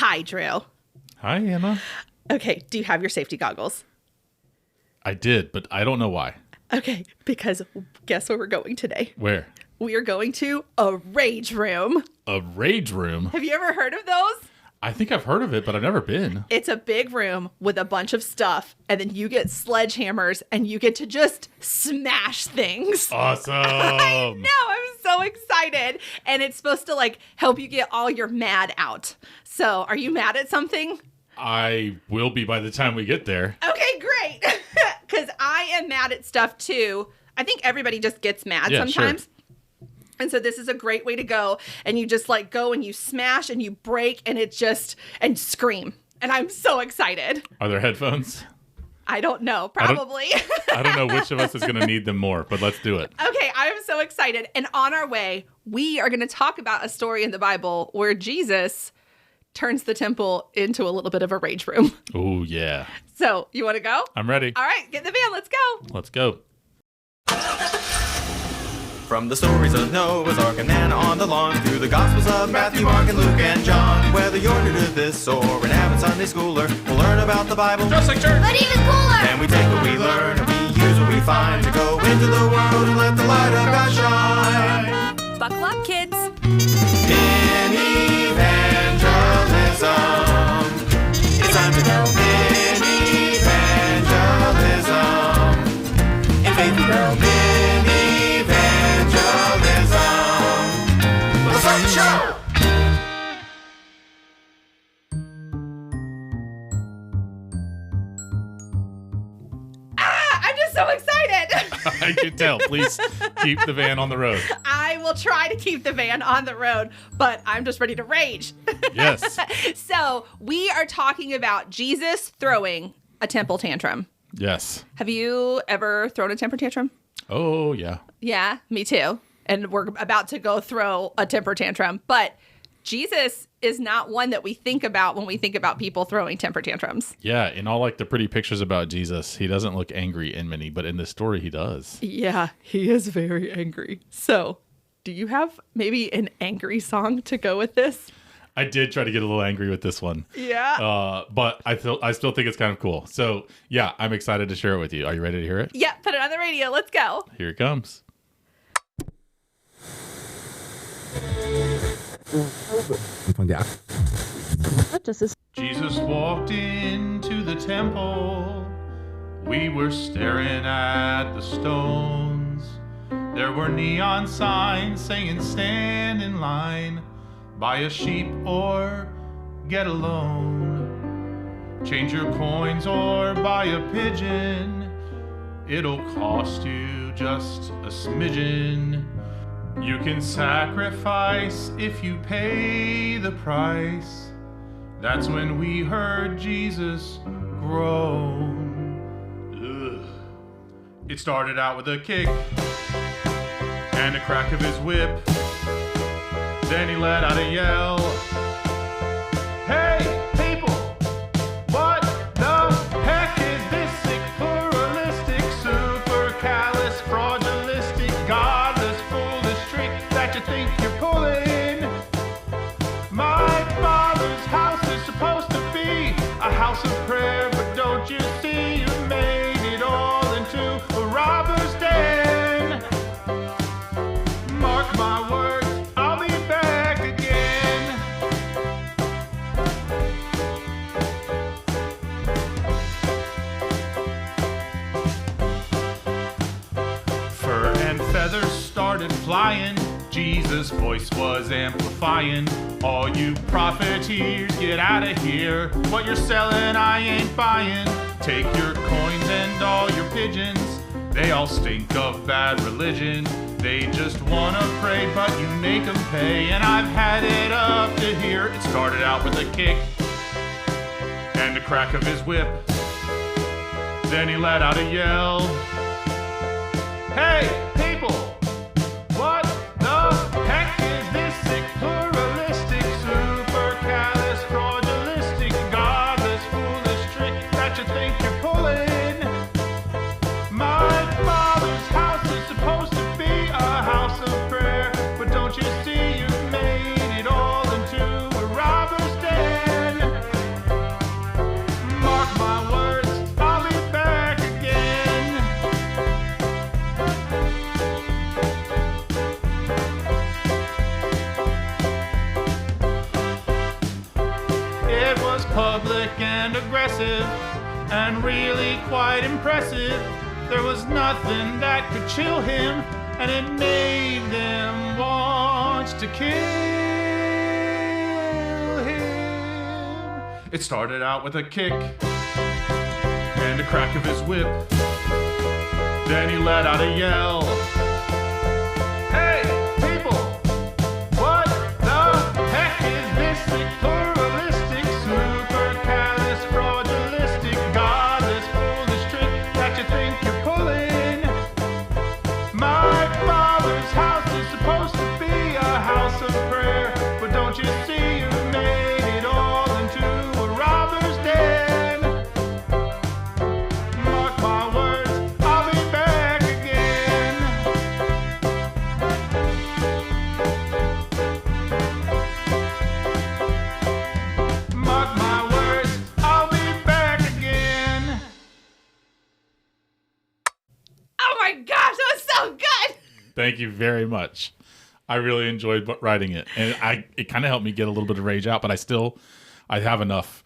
Hi, Drew. Hi, Anna. Okay, do you have your safety goggles? I did, but I don't know why. Okay, because guess where we're going today? Where? We are going to a rage room. A rage room? Have you ever heard of those? I think I've heard of it, but I've never been. It's a big room with a bunch of stuff, and then you get sledgehammers, and you get to just smash things. Awesome. I know, I'm so excited. And it's supposed to, like, help you get all your mad out. So, are you mad at something? I will be by the time we get there. Okay, great. Because I am mad at stuff, too. I think everybody just gets mad sometimes. Sure. And so this is a great way to go. And you just like go and you smash and you break and it just, and scream. And I'm so excited. Are there headphones? I don't know. Probably. I don't know which of us is going to need them more, but let's do it. Okay. I am so excited. And on our way, we are going to talk about a story in the Bible where Jesus turns the temple into a little bit of a rage room. Oh, yeah. So you want to go? I'm ready. All right. Get in the van. Let's go. Let's go. From the stories of Noah's Ark and Manna on the lawn, through the Gospels of Matthew, Mark, and Luke, and John. Whether you're new to this or an avid Sunday schooler, we'll learn about the Bible just like church, but even cooler. And we take what we learn and we use what we find to go into the world and let the light of God shine. Buckle up, kids. Minivangelism. It's time to go Minivangelism. In faith we grow Let's start the show! I'm just so excited. I can tell. Please keep the van on the road. I will try to keep the van on the road, but I'm just ready to rage. Yes. So we are talking about Jesus throwing a temple tantrum. Yes. Have you ever thrown a temper tantrum? Oh, yeah. Yeah, me too. And we're about to go throw a temper tantrum. But Jesus is not one that we think about when we think about people throwing temper tantrums. Yeah, in all like the pretty pictures about Jesus, he doesn't look angry in many, but in this story he does. Yeah, he is very angry. So, do you have maybe an angry song to go with this? I did try to get a little angry with this one. Yeah. But I still think it's kind of cool. So, yeah, I'm excited to share it with you. Are you ready to hear it? Yeah, put it on the radio. Let's go. Here it comes. Jesus walked into the temple. We were staring at the stones. There were neon signs saying stand in line, buy a sheep or get a loan. Change your coins or buy a pigeon. It'll cost you just a smidgen. You can sacrifice if you pay the price. That's when we heard Jesus groan. Ugh. It started out with a kick and a crack of his whip. Then he let out a yell. Hey, people! What the heck is this sick, pluralistic, super callous, fraudulistic, godless, foolish trick that you think you're pulling? My father's house is supposed to be a house of prayer, but don't you see you made it all into a robber's den? Mark my words, I'll be back again. Fur and feathers started flying. Jesus' voice was amplifying. All you profiteers, get out of here. What you're selling, I ain't buying. Take your coins and all your pigeons. They all stink of bad religion. They just wanna pray, but you make them pay. And I've had it up to here. It started out with a kick and a crack of his whip. Then he let out a yell. Hey, people! What the heck is this sick, pluralistic, super callous, fraudulistic, godless, foolish trick that you think you're pulling? My father's house is supposed to be a house of prayer, but don't you see you've made it all into a robber's den? public and aggressive, and really quite impressive. There was nothing that could chill him, and it made them want to kill him. It started out with a kick and a crack of his whip. Then he let out a yell. Hey, people! What the heck is this pluralistic, supercalifragilistic, godless, foolish trick that you think you're pulling? My father's house is supposed to be a house of prayer, but don't you see you made it all into a robber's den? Mark my words, I'll be back again. Mark my words, I'll be back again. Oh my gosh, that was so good. Thank you very much. I really enjoyed writing it, and it kind of helped me get a little bit of rage out, but I have enough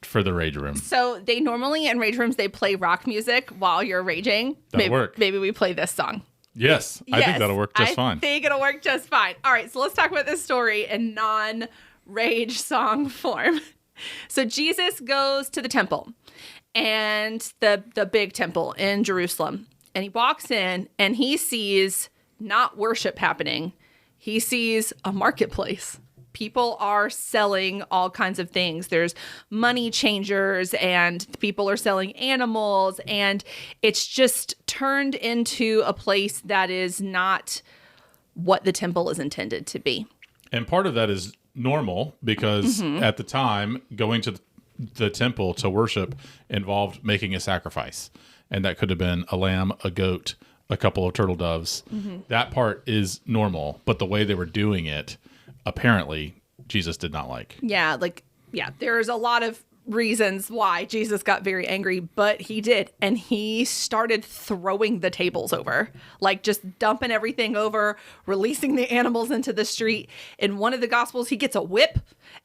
for the rage room. So they normally in rage rooms, they play rock music while you're raging. That'll work. Maybe we play this song. Yes, I think that'll work just fine. I think it'll work just fine. All right, so let's talk about this story in non-rage song form. So Jesus goes to the temple, and the big temple in Jerusalem, and he walks in and he sees not worship happening. He sees a marketplace. People are selling all kinds of things. There's money changers, and people are selling animals, and it's just turned into a place that is not what the temple is intended to be. And part of that is normal because at the time, going to the temple to worship involved making a sacrifice. And that could have been a lamb, a goat, a couple of turtle doves. That part is normal, but the way they were doing it, apparently, Jesus did not like. Yeah, there's a lot of reasons why Jesus got very angry, but he did. And he started throwing the tables over, like just dumping everything over, releasing the animals into the street. In one of the Gospels, he gets a whip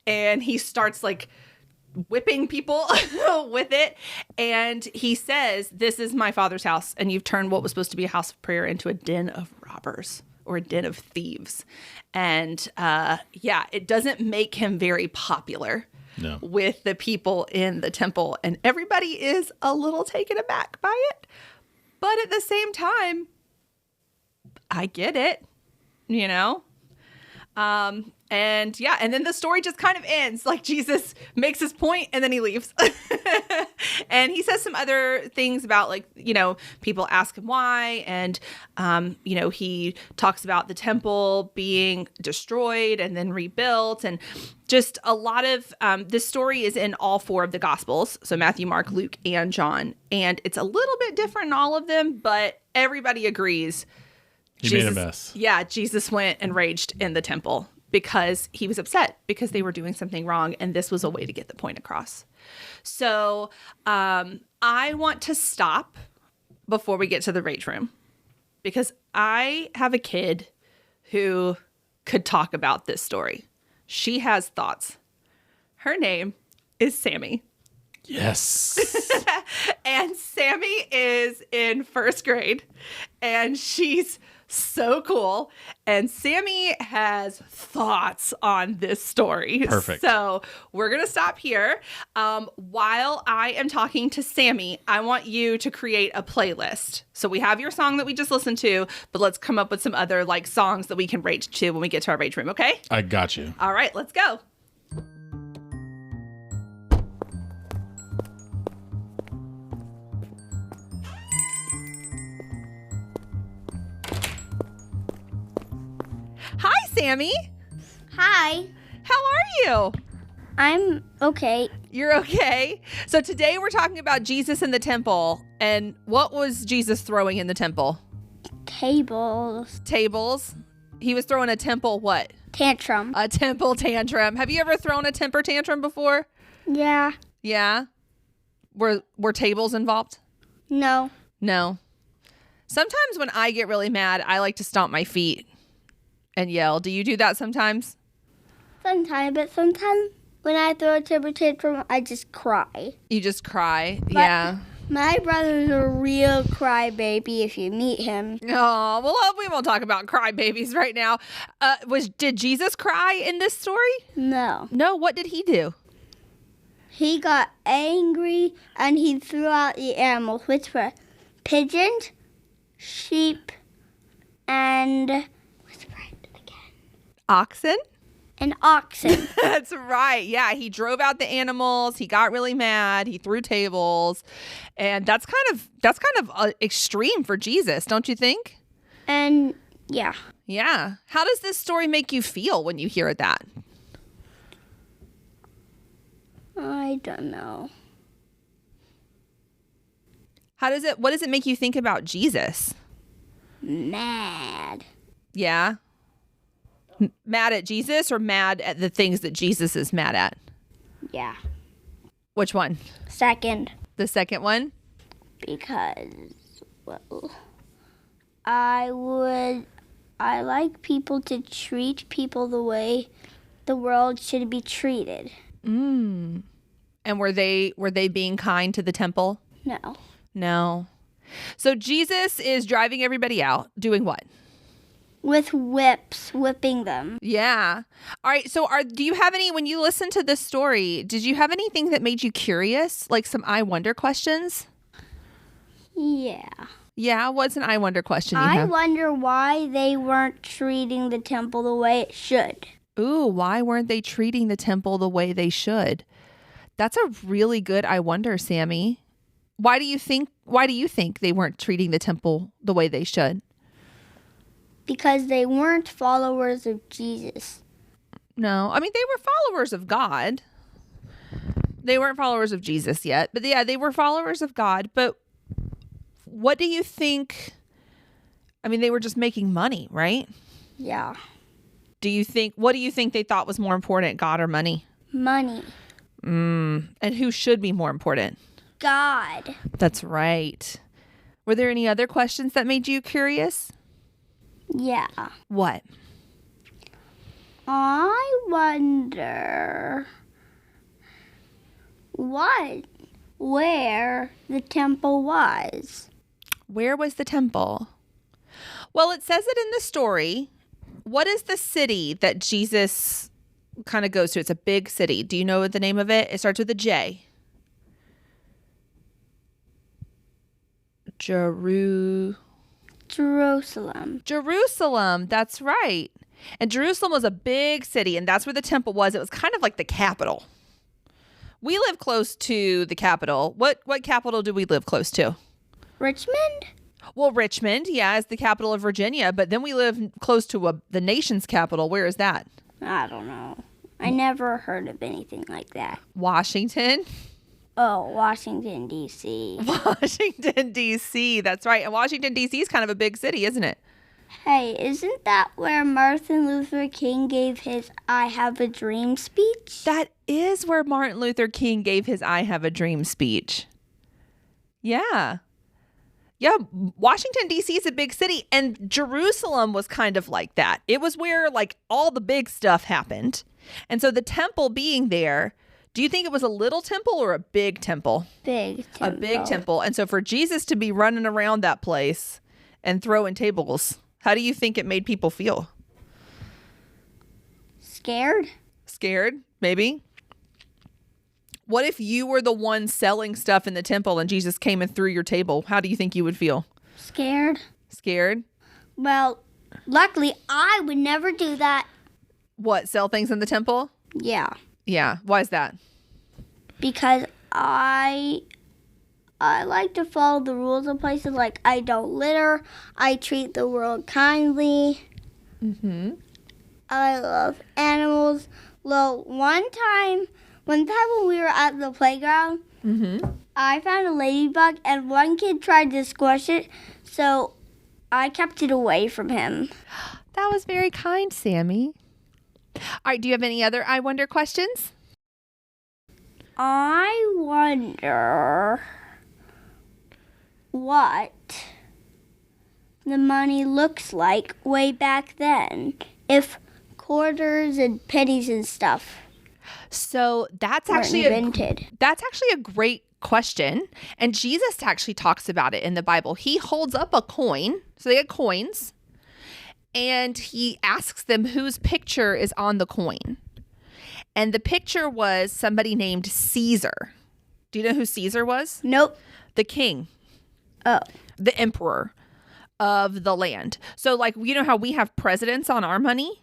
and he starts like whipping people with it. And he says, "This is my Father's house, and you've turned what was supposed to be a house of prayer into a den of robbers or a den of thieves." And it doesn't make him very popular with the people in the temple. And everybody is a little taken aback by it. But at the same time, I get it, you know? And then the story just kind of ends. Like Jesus makes his point and then he leaves. And he says some other things about, like, you know, people ask him why. And, he talks about the temple being destroyed and then rebuilt. And just a lot of this story is in all four of the Gospels. So Matthew, Mark, Luke, and John. And it's a little bit different in all of them, but everybody agrees. He made a mess. Yeah, Jesus went and raged in the temple because he was upset because they were doing something wrong, and this was a way to get the point across. So I want to stop before we get to the rage room because I have a kid who could talk about this story. She has thoughts. Her name is Sammi. Yes. And Sammi is in first grade, and she's so cool. And Sammi has thoughts on this story. Perfect. So we're going to stop here. While I am talking to Sammi, I want you to create a playlist. So we have your song that we just listened to, but let's come up with some other like songs that we can rage to when we get to our rage room. Okay? I got you. All right, let's go. Hi, Sammi. Hi. How are you? I'm okay. You're okay? So today we're talking about Jesus in the temple. And what was Jesus throwing in the temple? Tables. Tables? He was throwing a temple what? Tantrum. A temple tantrum. Have you ever thrown a temper tantrum before? Yeah. Yeah? Were tables involved? No. No. Sometimes when I get really mad, I like to stomp my feet and yell. Do you do that sometimes? Sometimes, but sometimes When I throw a temper tantrum, I just cry. You just cry? But yeah. My brother's a real crybaby if you meet him. Oh, well, we won't talk about crybabies right now. Did Jesus cry in this story? No. No, what did he do? He got angry and he threw out the animals, which were pigeons, sheep, and Oxen? And oxen. That's right. Yeah, he drove out the animals. He got really mad. He threw tables, and that's kind of extreme for Jesus, don't you think? And yeah. Yeah. How does this story make you feel when you hear that? I don't know. What does it make you think about Jesus? Mad. Yeah. Mad at Jesus or mad at the things that Jesus is mad at? Yeah. Which one? Second. The second one? Because, well, I like people to treat people the way the world should be treated. And were they being kind to the temple? No. No. So Jesus is driving everybody out, doing what? With whips, whipping them. Yeah. All right. So do you have any, when you listen to this story, did you have anything that made you curious? Like some I wonder questions? Yeah. Yeah. What's an I wonder question you I have? wonder why they weren't treating the temple the way it should. Ooh, why weren't they treating the temple the way they should? That's a really good I wonder, Sammi. Why do you think they weren't treating the temple the way they should? Because they weren't followers of Jesus. No, I mean, they were followers of God. They weren't followers of Jesus yet, but yeah, they were followers of God. But what do you think? I mean, they were just making money, right? Yeah. What do you think they thought was more important, God or money? Money. And who should be more important? God. That's right. Were there any other questions that made you curious? Yeah. What? I wonder where the temple was. Where was the temple? Well, it says it in the story. What is the city that Jesus kind of goes to? It's a big city. Do you know the name of it? It starts with a J. Jerusalem. Jerusalem. That's right. And Jerusalem was a big city, and that's where the temple was. It was kind of like the capital. We live close to the capital. What capital do we live close to? Richmond? Well, Richmond, yeah, is the capital of Virginia, but then we live close to the nation's capital. Where is that? I don't know. I never heard of anything like that. Washington. Oh, Washington, D.C. Washington, D.C. That's right. And Washington, D.C. is kind of a big city, isn't it? Hey, isn't that where Martin Luther King gave his I Have a Dream speech? That is where Martin Luther King gave his I Have a Dream speech. Yeah. Yeah, Washington, D.C. is a big city, and Jerusalem was kind of like that. It was where, like, all the big stuff happened. And so the temple being there, do you think it was a little temple or a big temple? Big temple. A big temple. And so for Jesus to be running around that place and throwing tables, how do you think it made people feel? Scared? Scared, maybe? What if you were the one selling stuff in the temple and Jesus came and threw your table? How do you think you would feel? Scared. Scared? Well, luckily, I would never do that. What, sell things in the temple? Yeah. Yeah. Why is that? Because I like to follow the rules of places. Like, I don't litter. I treat the world kindly. Mm-hmm. I love animals. Well, one time when we were at the playground, I found a ladybug, and one kid tried to squish it, so I kept it away from him. That was very kind, Sammi. All right, do you have any other I wonder questions? I wonder what the money looks like way back then, if quarters and pennies and stuff. So that's actually a great question. And Jesus actually talks about it in the Bible. He holds up a coin. So they had coins. And he asks them whose picture is on the coin. And the picture was somebody named Caesar. Do you know who Caesar was? Nope. The king. Oh. The emperor of the land. So like, you know how we have presidents on our money?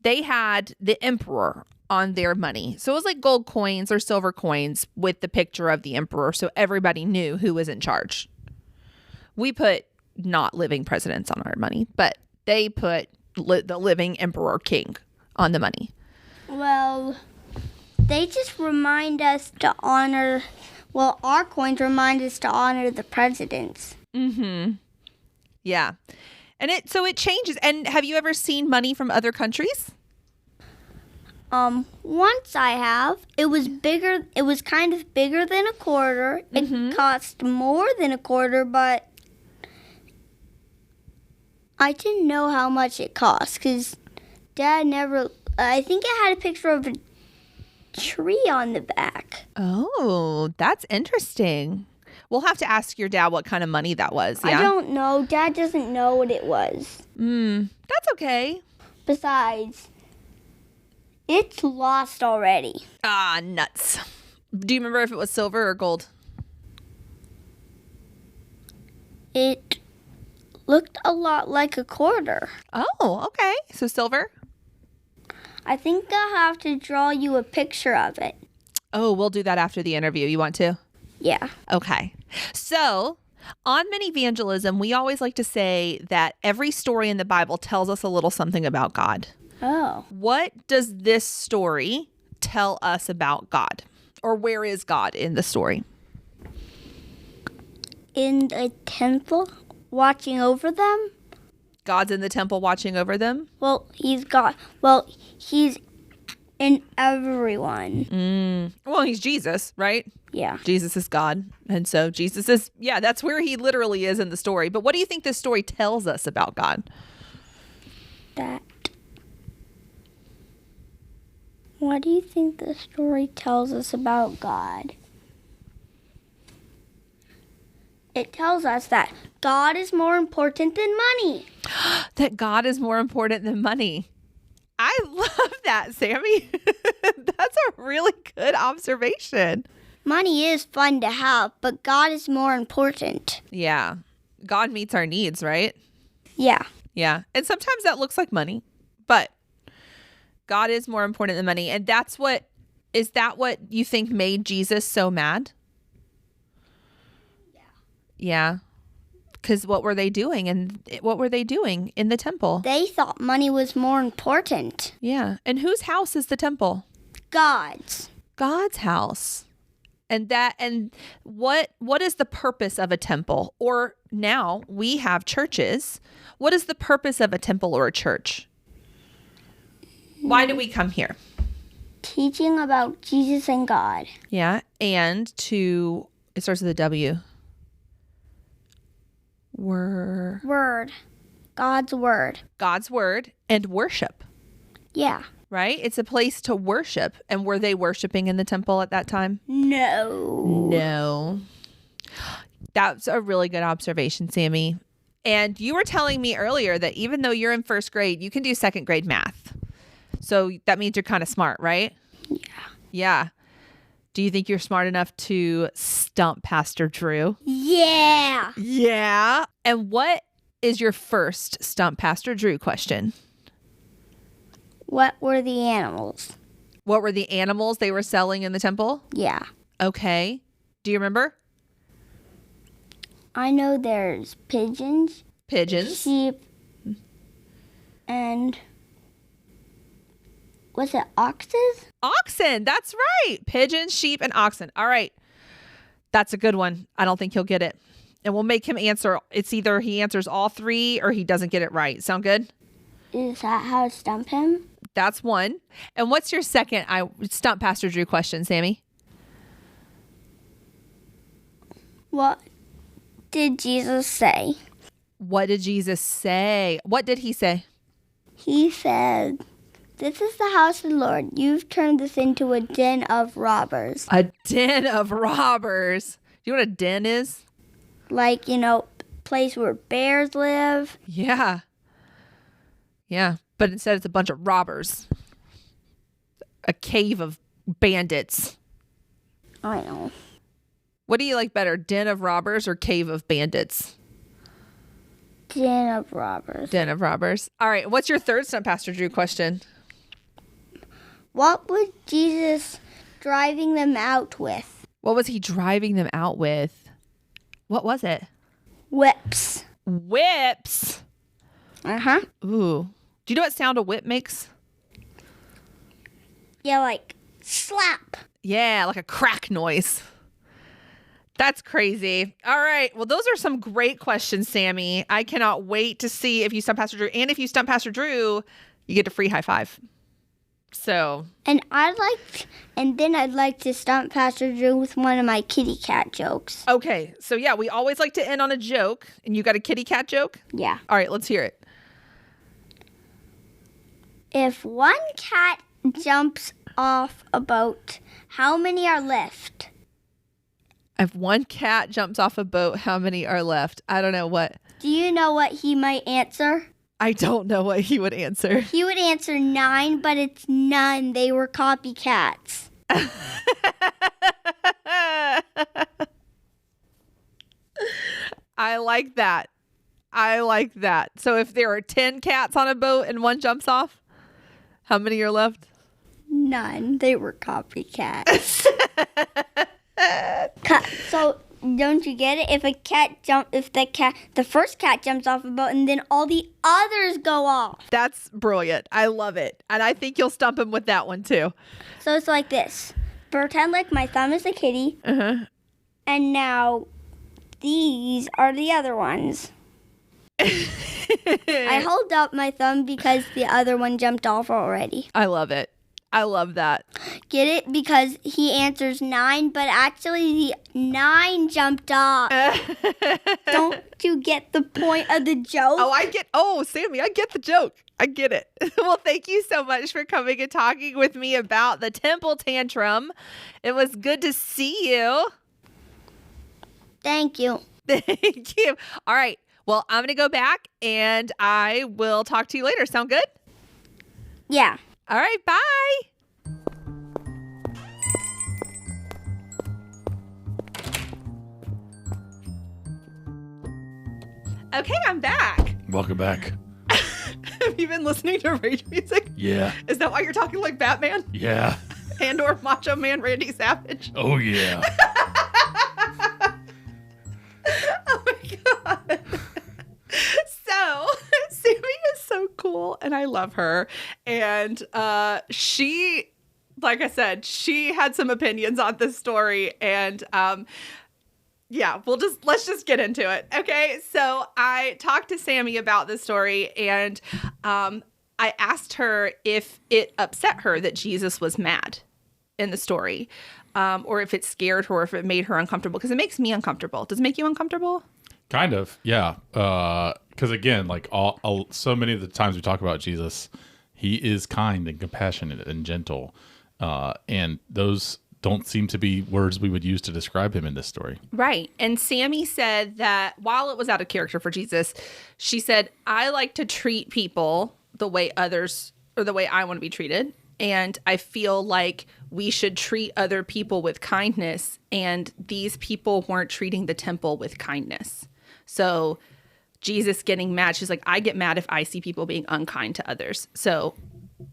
They had the emperor on their money. So it was like gold coins or silver coins with the picture of the emperor. So everybody knew who was in charge. We put not living presidents on our money, but they put the living emperor king on the money. Well, they just remind us to honor, well, our coins remind us to honor the presidents. Mm-hmm. Yeah. And it changes. And have you ever seen money from other countries? Once I have. It was bigger. It was kind of bigger than a quarter. It cost more than a quarter, but I didn't know how much it cost because Dad never, I think it had a picture of a tree on the back. Oh, that's interesting. We'll have to ask your dad what kind of money that was. Yeah? I don't know. Dad doesn't know what it was. That's okay. Besides, it's lost already. Ah, nuts. Do you remember if it was silver or gold? It looked a lot like a quarter. Oh, okay. So silver? I think I'll have to draw you a picture of it. Oh, we'll do that after the interview. You want to? Yeah. Okay. So on Minivangelism, we always like to say that every story in the Bible tells us a little something about God. Oh. What does this story tell us about God? Or where is God in the story? In the temple, watching over them. God's in the temple watching over them? Well, he's in everyone. Well, he's Jesus, right? Yeah. Jesus is God. And so Jesus is, that's where he literally is in the story. But what do you think this story tells us about God? What do you think the story tells us about God? It tells us that God is more important than money. That God is more important than money. I love that, Sammy. That's a really good observation. Money is fun to have, but God is more important. Yeah. God meets our needs, right? Yeah. Yeah. And sometimes that looks like money, but God is more important than money. And is that what you think made Jesus so mad? Yeah. Because what were they doing? And what were they doing in the temple? They thought money was more important. Yeah. And whose house is the temple? God's. God's house. And what is the purpose of a temple? Or now we have churches. What is the purpose of a temple or a church? Why do we come here? Teaching about Jesus and God. Yeah. And it starts with a W. Word. God's word. God's word and worship. Yeah. Right? It's a place to worship. And were they worshiping in the temple at that time? No. That's a really good observation, Sammy. And you were telling me earlier that even though you're in first grade, you can do second grade math. So that means you're kind of smart, right? Yeah. Yeah. Do you think you're smart enough to stump Pastor Drew? Yeah. Yeah. And what is your first stump Pastor Drew question? What were the animals? What were the animals they were selling in the temple? Yeah. Okay. Do you remember? I know there's pigeons. Sheep. And was it oxes? Oxen. That's right. Pigeons, sheep, and oxen. All right. That's a good one. I don't think he'll get it. And we'll make him answer. It's either he answers all three or he doesn't get it right. Sound good? Is that how to stump him? That's one. And what's your second stump Pastor Drew question, Sammy? What did Jesus say? What did Jesus say? What did he say? He said This is the house of the Lord. You've turned this into a den of robbers. A den of robbers. Do you know what a den is? Like, place where bears live. Yeah. Yeah. But instead it's a bunch of robbers. A cave of bandits. I know. What do you like better, den of robbers or cave of bandits? Den of robbers. Den of robbers. All right. What's your third Stump Pastor Drew question? What was Jesus driving them out with? What was he driving them out with? What was it? Whips. Whips. Uh-huh. Ooh. Do you know what sound a whip makes? Yeah, like slap. Yeah, like a crack noise. That's crazy. All right. Well, those are some great questions, Sammi. I cannot wait to see if you stump Pastor Drew. And if you stump Pastor Drew, you get a free high five. So. And then I'd like to stump Pastor Drew with one of my kitty cat jokes. Okay. So yeah, we always like to end on a joke. And you got a kitty cat joke? Yeah. All right, let's hear it. If one cat jumps off a boat, how many are left? If one cat jumps off a boat, how many are left? I don't know what. Do you know what he might answer? I don't know what he would answer. He would answer 9, but it's none. They were copycats. I like that. I like that. So if there are 10 cats on a boat and one jumps off, how many are left? None. They were copycats. So don't you get it? If the first cat jumps off a boat and then all the others go off. That's brilliant. I love it. And I think you'll stump him with that one too. So it's like this. Pretend like my thumb is a kitty. Uh-huh. And now these are the other ones. I hold up my thumb because the other one jumped off already. I love it. I love that. Get it? Because he answers 9, but actually the 9 jumped off. Don't you get the point of the joke? Sammi, I get the joke. I get it. Well, thank you so much for coming and talking with me about the Temple Tantrum. It was good to see you. Thank you. Thank you. All right. Well, I'm going to go back and I will talk to you later. Sound good? Yeah. All right, bye. Okay, I'm back. Welcome back. Have you been listening to rage music? Yeah. Is that why you're talking like Batman? Yeah. And or Macho Man Randy Savage? Oh, yeah. Oh, my God. So, Sammi is so cool, and I love her. And she, like I said, she had some opinions on this story. And yeah, let's just get into it. Okay, so I talked to Sammi about this story, and I asked her if it upset her that Jesus was mad in the story, or if it scared her, or if it made her uncomfortable, because it makes me uncomfortable. Does it make you uncomfortable? Kind of, yeah. Because again, like so many of the times we talk about Jesus, he is kind and compassionate and gentle, and those don't seem to be words we would use to describe him in this story. Right. And Sammi said that while it was out of character for Jesus, she said, I like to treat people the way others, or the way I want to be treated. And I feel like we should treat other people with kindness. And these people weren't treating the temple with kindness. So Jesus getting mad, she's like, I get mad if I see people being unkind to others. So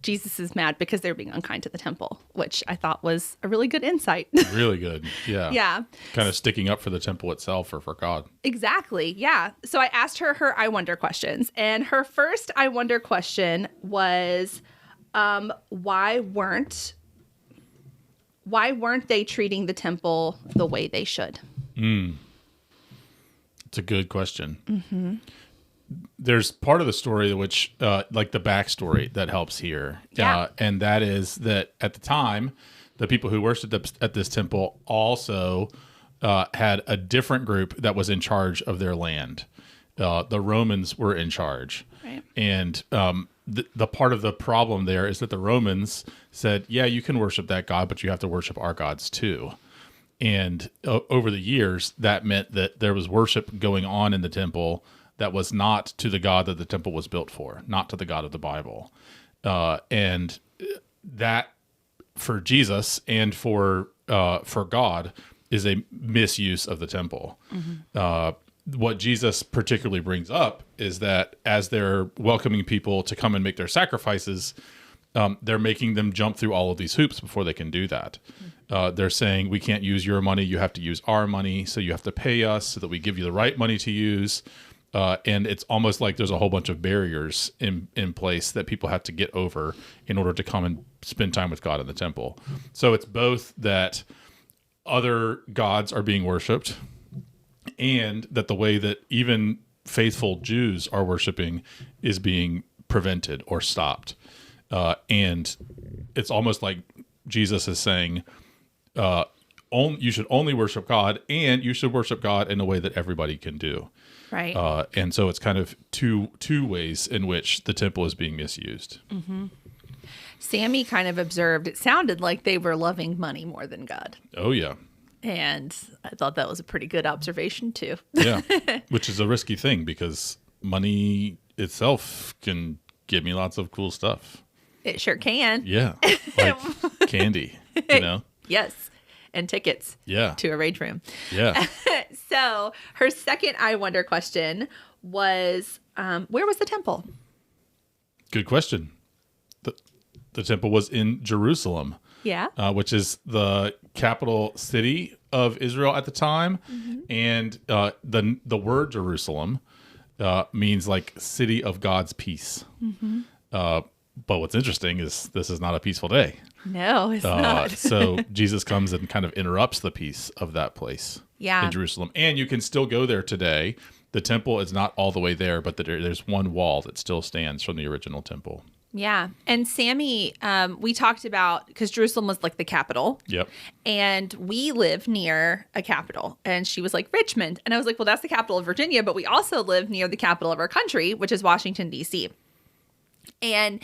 Jesus is mad because they're being unkind to the temple, which I thought was a really good insight. Really good. Yeah. Yeah. Kind of sticking up for the temple itself or for God. Exactly. Yeah. So I asked her I wonder questions. And her first I wonder question was, why weren't they treating the temple the way they should? It's a good question. Mm-hmm. There's part of the story which, like the backstory, that helps here. Yeah. And that is that at the time, the people who worshiped at this temple also had a different group that was in charge of their land. The Romans were in charge. Right. And the part of the problem there is that the Romans said, yeah, you can worship that God, but you have to worship our gods too. And over the years, that meant that there was worship going on in the temple that was not to the God that the temple was built for, not to the God of the Bible. And that, for Jesus and for God, is a misuse of the temple. What Jesus particularly brings up is that as they're welcoming people to come and make their sacrifices, they're making them jump through all of these hoops before they can do that. They're saying, we can't use your money, you have to use our money, so you have to pay us so that we give you the right money to use. And it's almost like there's a whole bunch of barriers in place that people have to get over in order to come and spend time with God in the temple. So it's both that other gods are being worshipped, and that the way that even faithful Jews are worshiping is being prevented or stopped. And it's almost like Jesus is saying, you should only worship God, and you should worship God in a way that everybody can do. Right. And so it's kind of two ways in which the temple is being misused. Sammi kind of observed it sounded like they were loving money more than God. Oh, yeah. And I thought that was a pretty good observation, too. Yeah, which is a risky thing because money itself can give me lots of cool stuff. It sure can. Yeah, like candy, you know? Yes, and tickets to a rage room. Yeah. So her second I wonder question was, where was the temple? Good question. The temple was in Jerusalem. Yeah. Which is the capital city of Israel at the time. And the word Jerusalem means like city of God's peace. But what's interesting is this is not a peaceful day. No, it's not. So Jesus comes and kind of interrupts the peace of that place in Jerusalem. And you can still go there today. The temple is not all the way there, but there's one wall that still stands from the original temple. Yeah. And Sammi, we talked about, because Jerusalem was like the capital. Yep. And we live near a capital. And she was like, Richmond. And I was like, well, that's the capital of Virginia, but we also live near the capital of our country, which is Washington, D.C. And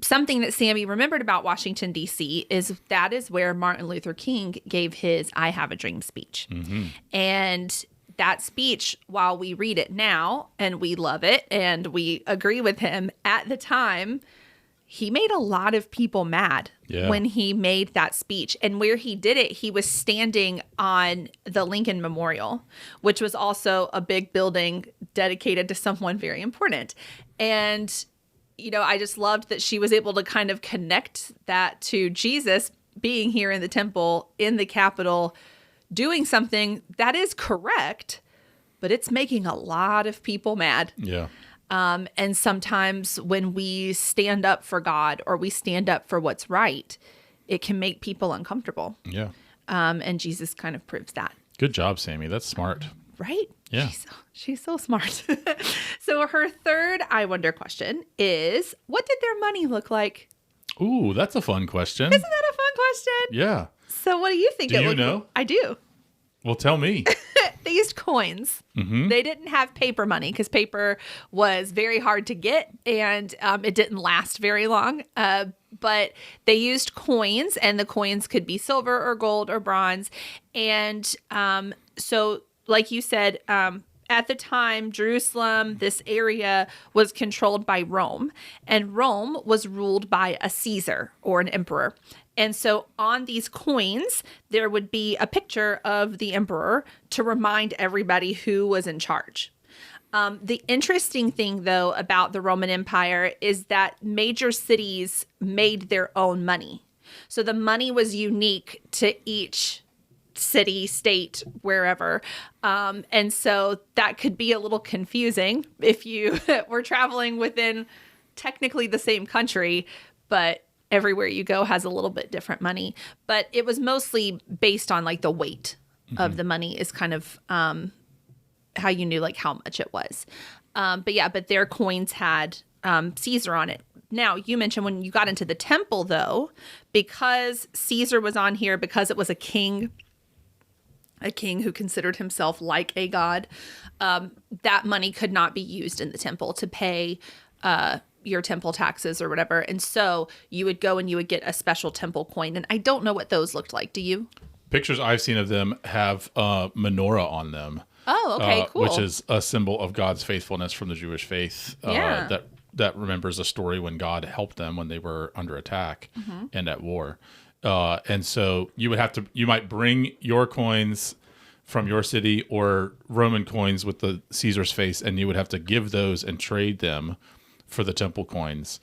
something that Sammi remembered about Washington, D.C. is that is where Martin Luther King gave his I Have a Dream speech. And that speech, while we read it now and we love it and we agree with him, at the time, he made a lot of people mad when he made that speech. And where he did it, he was standing on the Lincoln Memorial, which was also a big building dedicated to someone very important. And, you know, I just loved that she was able to kind of connect that to Jesus being here in the temple, in the Capitol, doing something that is correct, but it's making a lot of people mad. Yeah. And sometimes when we stand up for God or we stand up for what's right, it can make people uncomfortable. Yeah. And Jesus kind of proves that. Good job, Sammi. That's smart. Right? Yeah. She's so smart. So her third I wonder question is, what did their money look like? Ooh, that's a fun question. Isn't that a fun question? Yeah. So what do you think Do it you looked know? like? I do. Well, tell me. They used coins. They didn't have paper money because paper was very hard to get and it didn't last very long. But they used coins, and the coins could be silver or gold or bronze. And so, like you said, at the time, Jerusalem, this area, was controlled by Rome. And Rome was ruled by a Caesar or an emperor. And so on these coins, there would be a picture of the emperor to remind everybody who was in charge. The interesting thing, though, about the Roman Empire is that major cities made their own money. So the money was unique to each city, state, wherever. And so that could be a little confusing if you were traveling within technically the same country, but everywhere you go has a little bit different money. But it was mostly based on like the weight of the money is kind of how you knew like how much it was. But their coins had Caesar on it. Now, you mentioned when you got into the temple, though, because Caesar was on here, because it was a king who considered himself like a god, that money could not be used in the temple to pay your temple taxes or whatever. And so you would go and you would get a special temple coin. And I don't know what those looked like. Do you? Pictures I've seen of them have menorah on them. Oh, okay, cool. Which is a symbol of God's faithfulness from the Jewish faith. That remembers a story when God helped them when they were under attack and at war. And so you might bring your coins from your city or Roman coins with the Caesar's face, and you would have to give those and trade them for the temple coins.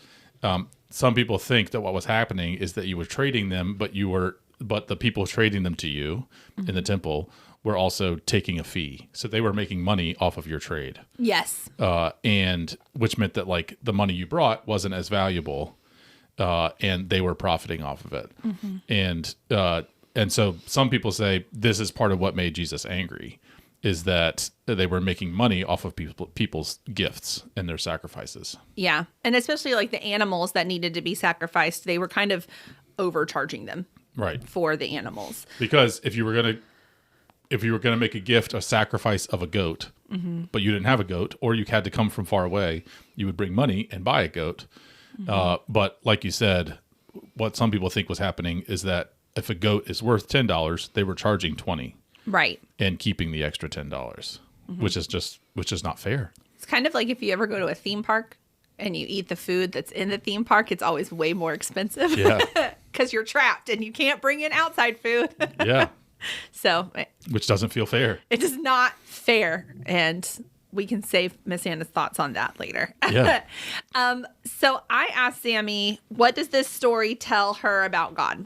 Some people think that what was happening is that you were trading them, but the people trading them to you in the temple were also taking a fee. So they were making money off of your trade. Yes. And which meant that like the money you brought wasn't as valuable, and they were profiting off of it. And so some people say this is part of what made Jesus angry, is that they were making money off of people's gifts and their sacrifices. Yeah. And especially like the animals that needed to be sacrificed, they were kind of overcharging them for the animals. Because if you were going to make a gift, a sacrifice of a goat, but you didn't have a goat, or you had to come from far away, you would bring money and buy a goat. But like you said, what some people think was happening is that if a goat is worth $10, they were charging $20. Right. And keeping the extra $10, which is not fair. It's kind of like if you ever go to a theme park and you eat the food that's in the theme park, it's always way more expensive. Yeah. Because you're trapped and you can't bring in outside food. Yeah. So. Which doesn't feel fair. It is not fair. And we can save Miss Anna's thoughts on that later. Yeah. So I asked Sammi, what does this story tell her about God?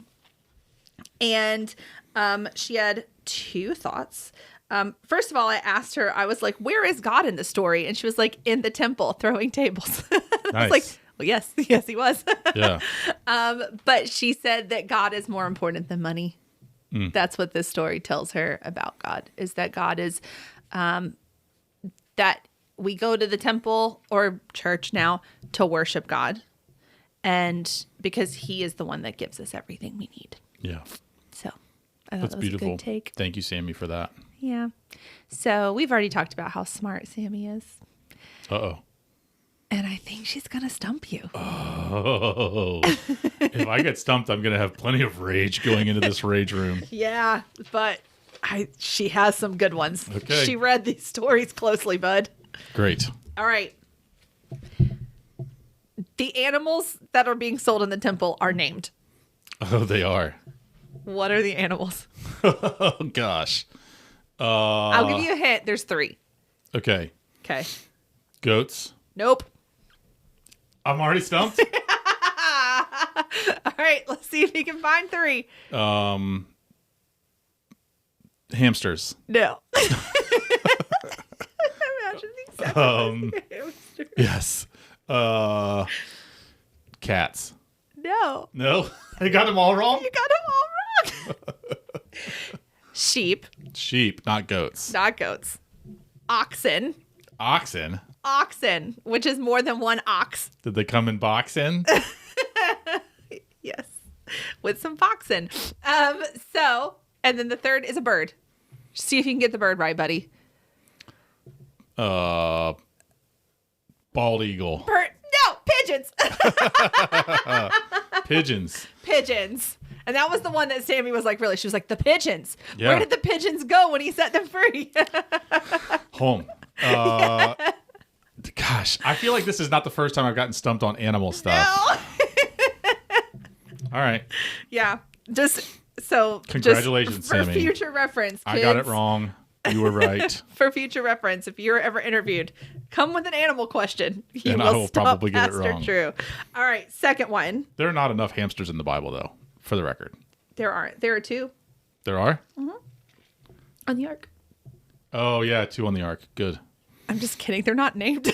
And she had 2 thoughts. First of all, I asked her, I was like, where is God in the story? And she was like, in the temple, throwing tables. I was like, well, yes, he was. Yeah. But she said that God is more important than money. That's what this story tells her about God, is that God is, that we go to the temple or church now to worship God. And because he is the one that gives us everything we need. Yeah. So I thought That's that was beautiful. a good take. Thank you, Sammi, for that. Yeah. So we've already talked about how smart Sammi is. Uh-oh. And I think she's going to stump you. Oh. If I get stumped, I'm going to have plenty of rage going into this rage room. Yeah, but she has some good ones. Okay. She read these stories closely, bud. Great. All right. The animals that are being sold in the temple are named. Oh, they are. What are the animals? Oh, gosh. I'll give you a hint. There's 3. Okay. Okay. Goats. Nope. I'm already stumped? All right. Let's see if you can find 3. Hamsters. No. Imagine these hamsters. Yes. Cats. No. No? I got them all wrong? You got them all wrong. Sheep. Sheep, not goats. Not goats. Oxen. Oxen? Oxen, which is more than one ox. Did they come in boxen? Yes. With some boxen. And then the third is a bird. See if you can get the bird right, buddy. Bald eagle. Bird. No, pigeons. Pigeons. Pigeons. And that was the one that Sammi was like, really? She was like, the pigeons. Yeah. Where did the pigeons go when he set them free? Home. Gosh, I feel like this is not the first time I've gotten stumped on animal stuff. No. All right. Yeah. Congratulations, for Sammi. future reference, kids, I got it wrong. You were right. For future reference, if you're ever interviewed, come with an animal question. You And I will probably get it wrong. True. All right, second one. There are not enough hamsters in the Bible, though, for the record. There aren't. There are 2 There are? on the ark. Oh, yeah, 2 on the ark. Good. I'm just kidding. They're not named.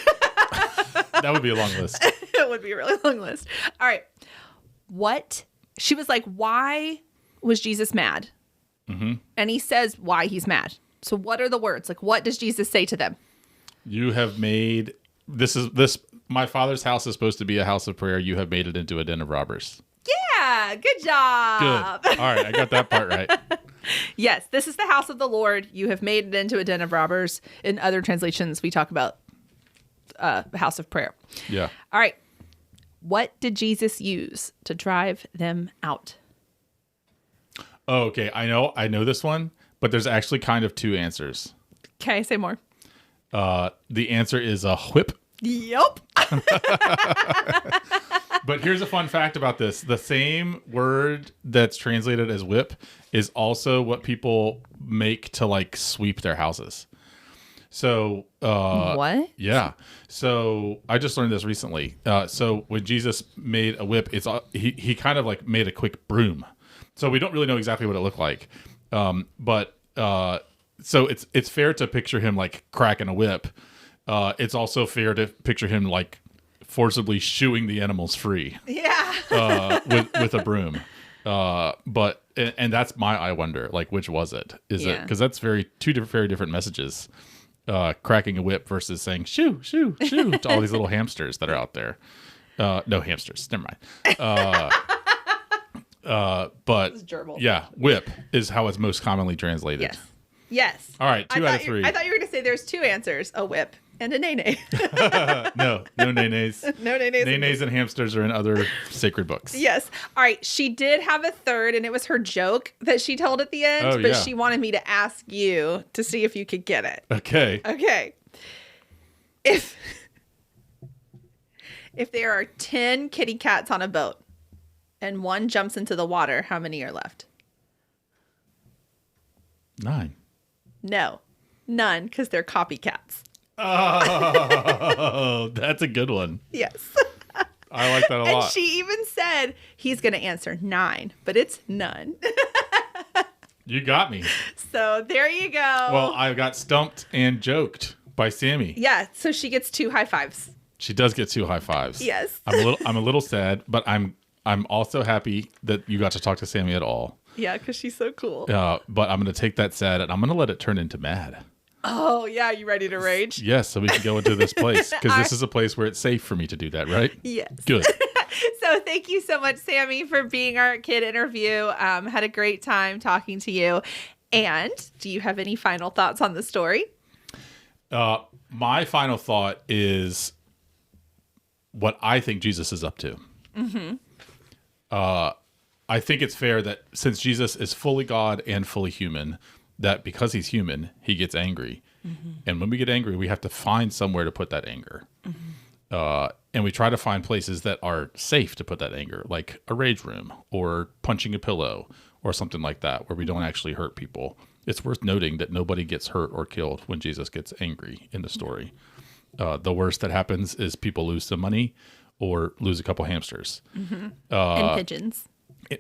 That would be a long list. It would be a really long list. All right. What? She was like, why was Jesus mad? And he says why he's mad. So what are the words? Like, what does Jesus say to them? You have made my Father's house is supposed to be a house of prayer. You have made it into a den of robbers. Yeah, good job. Good. All right, I got that part right. Yes, this is the house of the Lord. You have made it into a den of robbers. In other translations, we talk about a house of prayer. Yeah. All right. What did Jesus use to drive them out? Oh, okay. I know this one, but there's actually kind of two answers. Okay, say more. The answer is a whip. Yep. But here's a fun fact about this. The same word that's translated as whip is also what people make to like sweep their houses. So, what? Yeah. So I just learned this recently. So when Jesus made a whip, he kind of like made a quick broom. So we don't really know exactly what it looked like. So it's fair to picture him like cracking a whip. It's also fair to picture him like forcibly shooing the animals free. Yeah. With a broom. But that's my I wonder, like, which was it? Is it because that's very different messages. Cracking a whip versus saying shoo, shoo, shoo to all these little hamsters that are out there. No hamsters, never mind. But yeah, whip is how it's most commonly translated. Yes. All right, 2 out of 3. I thought you were going to say there's two answers: a whip and a nay-nay. No nay-nays. No nay-nays. Nay-nays and hamsters are in other sacred books. Yes. All right. She did have a third, and it was her joke that she told at the end, but she wanted me to ask you to see if you could get it. Okay. If there are 10 kitty cats on a boat and one jumps into the water, how many are left? 9. No, none, because they're copycats. Oh, that's a good one. Yes. I like that a lot. And she even said he's going to answer 9, but it's none. You got me. So there you go. Well, I got stumped and joked by Sammi. Yeah, so she gets 2 high fives. She does get 2 high fives. Yes. I'm a little sad, but I'm also happy that you got to talk to Sammi at all. Yeah, because she's so cool. But I'm going to take that sad and I'm going to let it turn into mad. Oh, yeah. You ready to rage? Yes, so we can go into this place because this is a place where it's safe for me to do that, right? Yes. Good. So thank you so much, Sammi, for being our kid interview. Had a great time talking to you. And do you have any final thoughts on the story? My final thought is what I think Jesus is up to. Mm-hmm. I think it's fair that since Jesus is fully God and fully human, that because he's human, he gets angry. Mm-hmm. And when we get angry, we have to find somewhere to put that anger. Mm-hmm. And we try to find places that are safe to put that anger, like a rage room or punching a pillow or something like that, where we don't actually hurt people. It's worth noting that nobody gets hurt or killed when Jesus gets angry in the story. The worst that happens is people lose some money or lose a couple hamsters. Mm-hmm. And pigeons.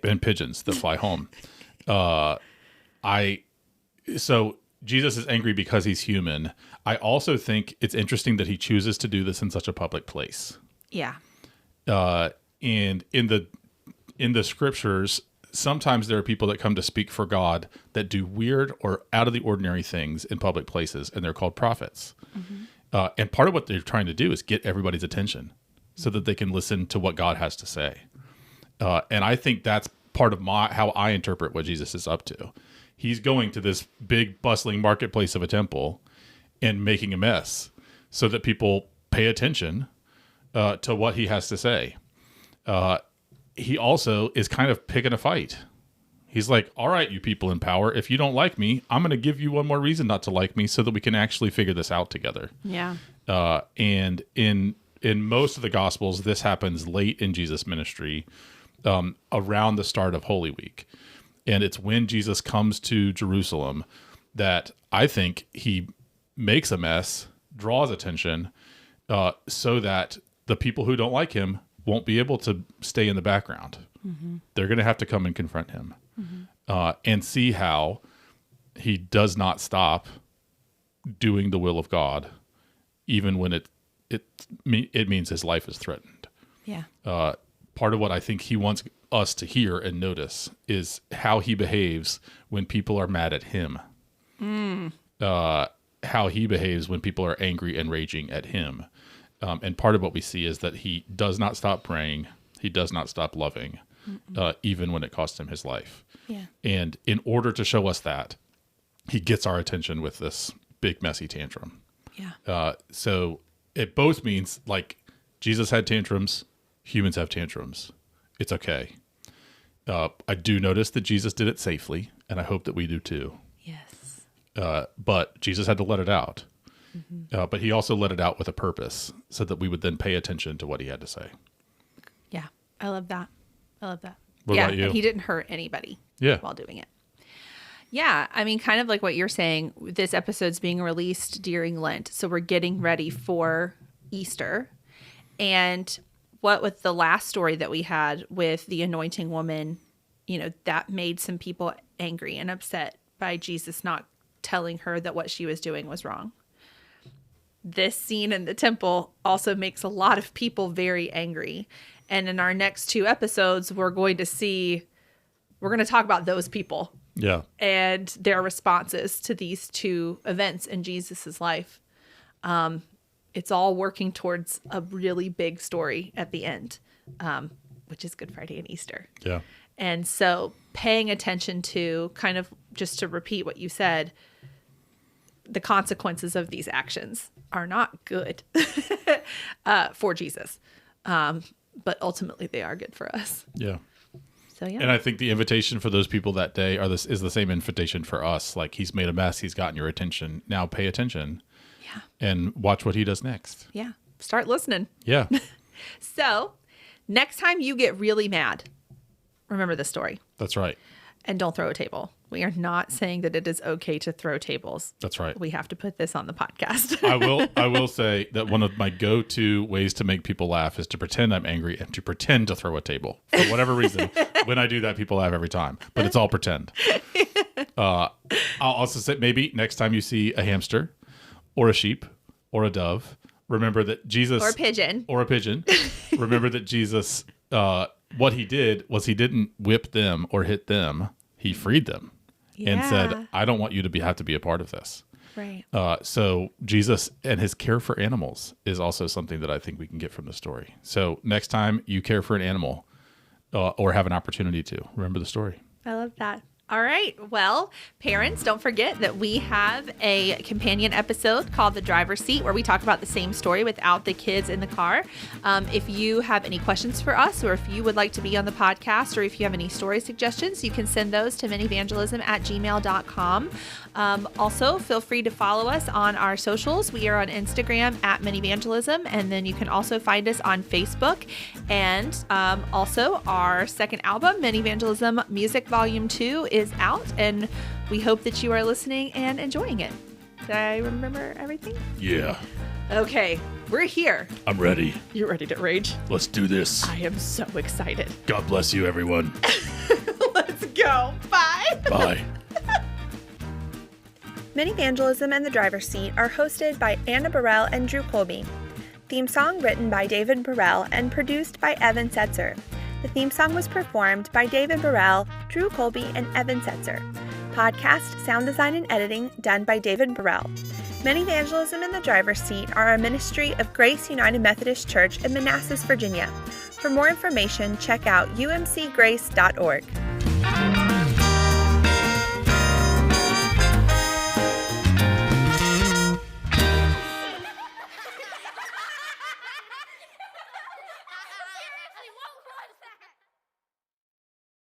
And pigeons that fly home. So Jesus is angry because he's human. I also think it's interesting that he chooses to do this in such a public place. Yeah. And in the scriptures, sometimes there are people that come to speak for God that do weird or out of the ordinary things in public places, and they're called prophets. Mm-hmm. And part of what they're trying to do is get everybody's attention so that they can listen to what God has to say. And I think that's part of how I interpret what Jesus is up to. He's going to this big bustling marketplace of a temple and making a mess so that people pay attention to what he has to say. He also is kind of picking a fight. He's like, all right, you people in power, if you don't like me, I'm going to give you one more reason not to like me so that we can actually figure this out together. Yeah. And in most of the Gospels, this happens late in Jesus' ministry, around the start of Holy Week. And it's when Jesus comes to Jerusalem that I think he makes a mess, draws attention, so that the people who don't like him won't be able to stay in the background. Mm-hmm. They're going to have to come and confront him, and see how he does not stop doing the will of God, even when it means his life is threatened. Yeah. Part of what I think he wants us to hear and notice is how he behaves when people are mad at him. How he behaves when people are angry and raging at him. And part of what we see is that he does not stop praying. He does not stop loving, even when it costs him his life. Yeah. And in order to show us that, he gets our attention with this big, messy tantrum. Yeah. So it both means, like, Jesus had tantrums Humans have tantrums. It's okay. I do notice that Jesus did it safely, and I hope that we do too. Yes. But Jesus had to let it out. But he also let it out with a purpose so that we would then pay attention to what he had to say. Yeah. I love that. What about you? And he didn't hurt anybody while doing it. Yeah. I mean, kind of like what you're saying, this episode's being released during Lent. So we're getting ready for Easter. And what with the last story that we had with the anointing woman, that made some people angry and upset by Jesus not telling her that what she was doing was wrong. This scene in the temple also makes a lot of people very angry. And in our next 2 episodes, we're going to talk about those people. Yeah. And their responses to these 2 events in Jesus's life. It's all working towards a really big story at the end, which is Good Friday and Easter. Yeah. And so paying attention to, kind of just to repeat what you said, the consequences of these actions are not good for Jesus. But ultimately they are good for us. Yeah. So, yeah. And I think the invitation for those people that day is the same invitation for us. Like, he's made a mess. He's gotten your attention. Now pay attention. Yeah. And watch what he does next. Yeah. Start listening. Yeah. So next time you get really mad, remember this story. That's right. And don't throw a table. We are not saying that it is okay to throw tables. That's right. We have to put this on the podcast. I will say that one of my go-to ways to make people laugh is to pretend I'm angry and to pretend to throw a table. For whatever reason, when I do that, people laugh every time. But it's all pretend. I'll also say maybe next time you see a hamster or a sheep or a dove, remember that Jesus... Or a pigeon. Remember that Jesus, what he did was he didn't whip them or hit them. He freed them. And said, I don't want you to have to be a part of this. Right. So Jesus and his care for animals is also something that I think we can get from the story. So next time you care for an animal or have an opportunity to, remember the story. I love that. All right. Well, parents, don't forget that we have a companion episode called The Driver's Seat, where we talk about the same story without the kids in the car. If you have any questions for us, or if you would like to be on the podcast, or if you have any story suggestions, you can send those to minivangelism@gmail.com. Also, feel free to follow us on our socials. We are on Instagram @Minivangelism, and then you can also find us on Facebook. And also, our second album, Minivangelism Music Volume 2, is out, and we hope that you are listening and enjoying it. Did I remember everything? Yeah. Okay, we're here. I'm ready. You ready to rage? Let's do this. I am so excited. God bless you, everyone. Let's go. Bye. Bye. Minivangelism and The Driver's Seat are hosted by Anna Burrell and Drew Colby. Theme song written by David Burrell and produced by Evan Setzer. The theme song was performed by David Burrell, Drew Colby, and Evan Setzer. Podcast, sound design, and editing done by David Burrell. Minivangelism and The Driver's Seat are a ministry of Grace United Methodist Church in Manassas, Virginia. For more information, check out umcgrace.org.